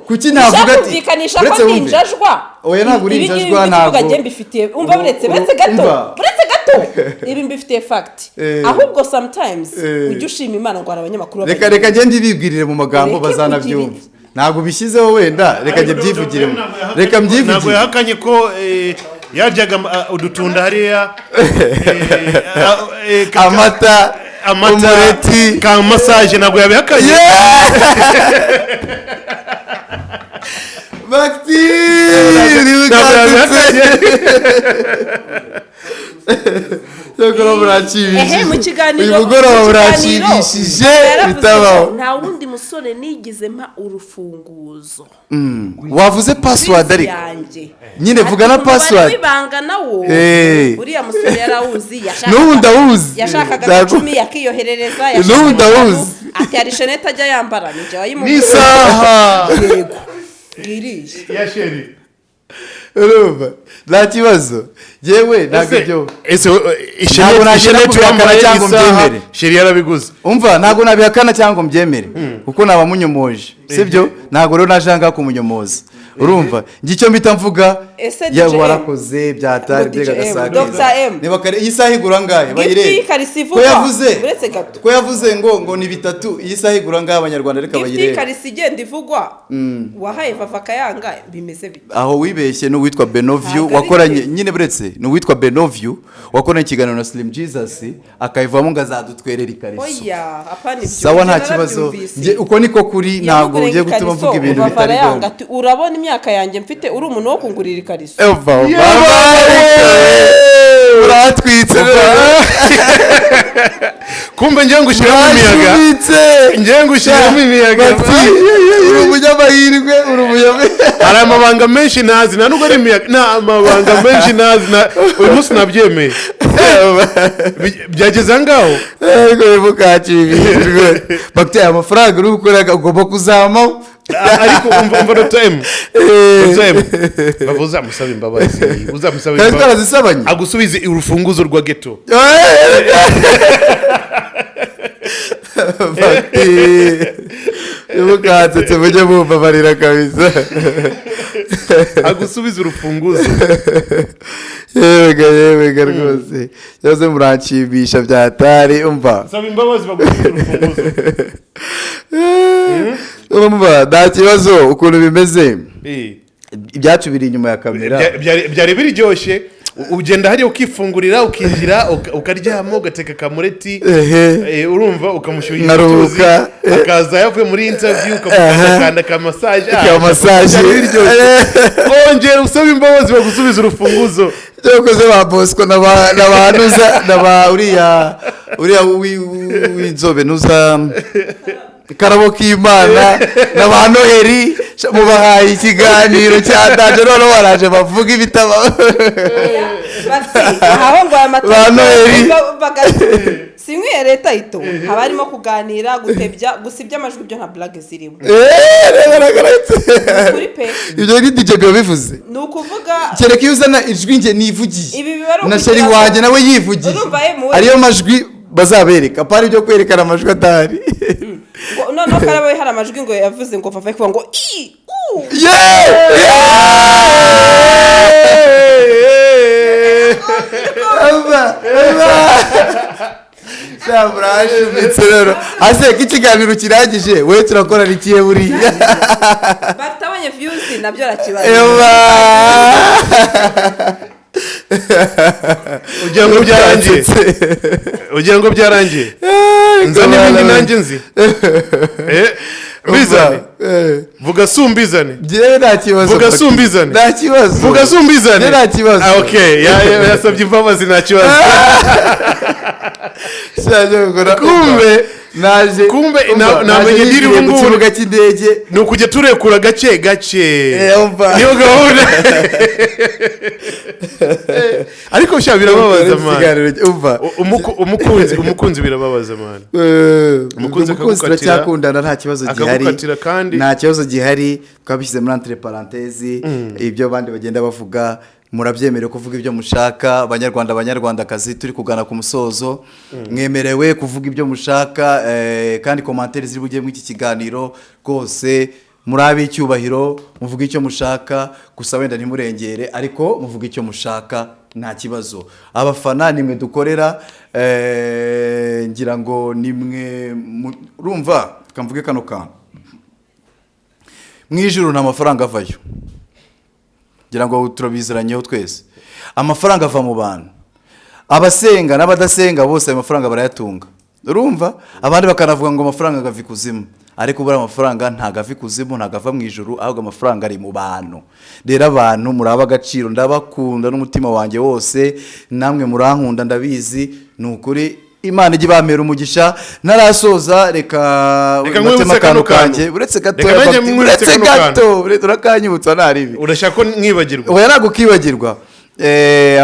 Kuki navuga ati? Kumvikanisha ko ninjajwa. Oya ntabwo uri injajwa ntabwo. Ibi mbifitiye umva buretse gato. Ibi mbifitiye fact. Ahubwo sometimes ujye ushima Imana ngo abanyamakuru reka ngende bibwirire mu magambo bazanabyumva. Ntabwo bishyizeho wenda reka nge byivugiremo. Reka mbyivugire. Ntabwo yahakanye ko yaryaga udutunda hariya amata umureti ka massage ntabwo yabihakanye. Bakti mu kiganiro bitabaho. Nta wundi musore nigize mpa urufunguzo. Wavuze password ariko nyine vuga na password ibanga nawo uriya musore yarawuzi yashakaga 10 yakiyoherereza yashakaga ati ari shenete ajya yambara nije wayimuha nisaha yego girije ya sheri urumva nta kibazo yewe ntabwo byo ese ishenete wambaye cyangwa mbyemere sheri yarabiguze umva ntabwo nabihakana cyangwa mbyemere kuko nabamunyomoje sibyo ntabwo rero najanga kumunyomoza urumva ngicyo mbita mvuga ya warakoze byatari bega gasaga Dr. M niba kare iyi saha igura ngahe bayire ko yavuze ngo ni bitatu iyi saha igura ngahe abanyarwanda reka bayire Gifti karisi igenda ivugwa wahaye vava kayanga bimeze bite aho wibeshye no witwa Benoview wakoranye nyine buretse no witwa Benoview wakoranye ikiganiro na Slim Jesus akayivamo ngazadutwerera ikariso oya apani byo sawa nta kibazo uko niko kuri ntago ugiye gutuma mvuga ibintu bitari ngombwa urabona imyaka yanjye mfite uri umuntu wo kungurira ikariso uratwitse kumbe ngiye ngushiramo imiyaga ngiye ngushiramo imiyaga uri umunyamahirwe uri umunyamahirwe hari amabanga menshi nazi nta nubwo ari imiyaga nta amabanga menshi nazi uyu munsi nabyemeye byageze ahangaho ariko bimukakibirwe bakiteye amafaranga uri gukoraga ugomba kuzamaho ariko umva Dr. M bavuze amusaba imbabazi uzamusaba imbabazi agusubize urufunguzo rwa ghetto Yumukatse mujye mumbabarira kabisa agusubize urufunguzo yewega rwose cyose muranshimisha byatari umva saba imbabazi bagusubize urufunguzo urumva nta kibazo ukuntu bimeze ibyacu biri inyuma ya kamera byari biryoshye ugenda hariya ukifungurira ukinjira ukaryama ugateka kamureti urumva ukamushyuhira ituzi akaza yavuye muri interview ukamukanda kamassage ongera usaba imbabazi bagusubiza urufunguzo cyokoze ba Bosco n'abanuza n'aba uriya w'inzobe nuza Karabo k'Imana n'aba Noheli mubahaye ikiganiro cya daje none waraje bavuga ibitabo aho ngo ba Noheli simwe leta ito haba harimo kuganira gutebya gusibya amajwi byo nta blague zirimo kuri pe ibyo ni DJ bivuze ni ukuvuga kereka iyo uzana ijwi nge nivugiye na sheri wanjye nawe yivugiye ariyo majwi bazabereka apari ibyo kwerekana amajwi atari noneho karabaye hari amajwi ngo yavuze ngo vava kuvuga ngo Shabrashumitse rero ase kikiganiro kiragije we turakora rikiye buriya batabanye views nabyo rakibaye ugira ngo byarangiye ugira ngo byarangiye nzane ibindi nanjye nzi mbizane vuga sumbizane njyewe nta kibazo vuga sumbizane nta kibazo vuga sumbizane nta kibazo okay yasabye imbabazi nta kibazo kumbe namenye ndiri ubu ngubu mu kibuga cy'indege ni ukujya turekura gake niyo gahunda ariko sha birababaza man umukunzi birababaza man umukunzi turacyakundana nta kibazo gihari nta kibazo gihari twabishyize muri entre parenthèse ibyo abandi bagenda bavuga murabyemerewe kuvuga ibyo mushaka abanyarwandakazi turi kugana ku musozo mwemerewe kuvuga ibyo mushaka kandi commentaire ziri bugiye mu iki kiganiro rwose murabe icyubahiro muvuga icyo mushaka gusa wenda ntimurengere ariko muvuga icyo mushaka nta kibazo abafana nimwe dukorera ngira ngo nimwe urumva kamvuge kano kantu mwijuru nta mafaranga avayo ngira ngo turabiziranyeho twese amafaranga ava mu bantu abasenga n'abadasenga bose ayo mafaranga barayatunga urumva abandi bakanavuga ngo amafaranga agava ikuzimu ariko buri amafaranga ntago ava ikuzimu ntago ava mu ijuru ahubwo amafaranga ari mu bantu rero abantu muraba agaciro ndabakunda n'umutima wanjye wose namwe murankunda ndabizi ni ukuri Imana ijye bamera umugisha narasoza reka mwibutse kano kanje uretse gato urakanyibutsa naribi urashaka ko mwibagirwa oya nago kibagirwa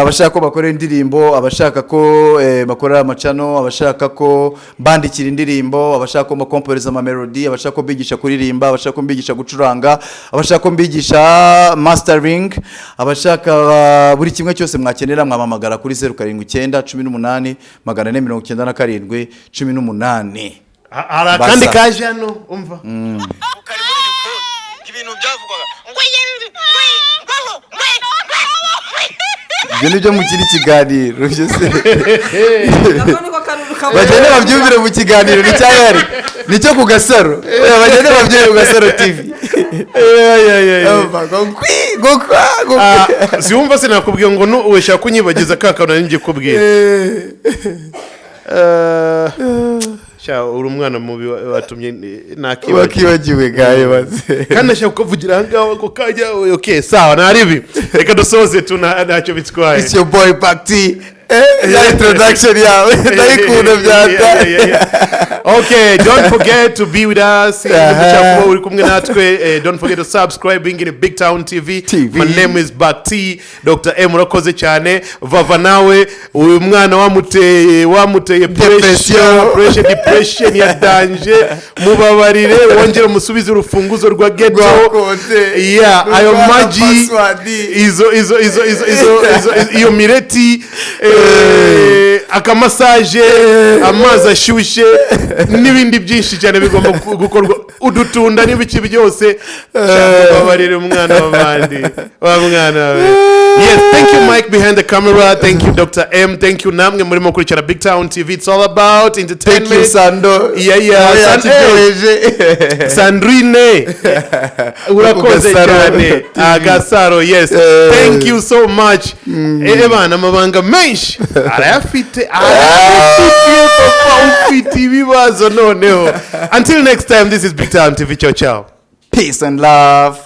abashaka ko bakora indirimbo abashaka ko bakora amacano abashaka ko bandikira indirimbo abashaka ko bakomporeza ama melody abashaka ko bigisha kuririmba abashaka ko bigisha gucuranga abashaka ko bigisha mastering abashaka buri kimwe cyose mwakenera mwamamagara kuri 07 18 497 18 kandi kaje hano umva ukari muri ibintu byavugwaga ibyo nibyo mukiri ikiganiro bagende babyumvire mu kiganiro nicyahari nicyo ku gasaro bagende babyumvire ku gasaro TV siwumva sinakubwiye ngo ushaka kunyibagiza kakana ninjye kubwira uri umwana mubi watumye wakibagiwe gaye baze kandi ashaka kuvugira ahangaho ko kajya okay sawa naribi reka dusoze ntacyo bitwaye it's your boy Bakti introduction yawe ndayikunda byata okay don't forget to be with us uri kumwe natwe don't forget to subscribe in BigTown TV. My name is Bakti Dr. M urakoze cyane vava nawe uyu mwana wamuteye pressure depression ya danger mubabarire wongera musubize urufunguzo rwa ghetto ayo maji iyo mireti akamasaje amazi ashyushye n'ibindi byinshi cyane bigomba gukorwa udutunda n'ibiki byose babarire umwana w'abandi wa mwana we. Yes, thank you Mike behind the camera, thank you Dr. M, thank you namwe murimo kurikira BigTown TV. It's all about entertainment. Thank you Sando. Sandrine urakoze cyane Agasaro. Yes, thank you so much. Bana amabanga menshi arayafite ufite ibibazo noneho. Until next time, this is BigTown TV. Ciao ciao. Peace and love.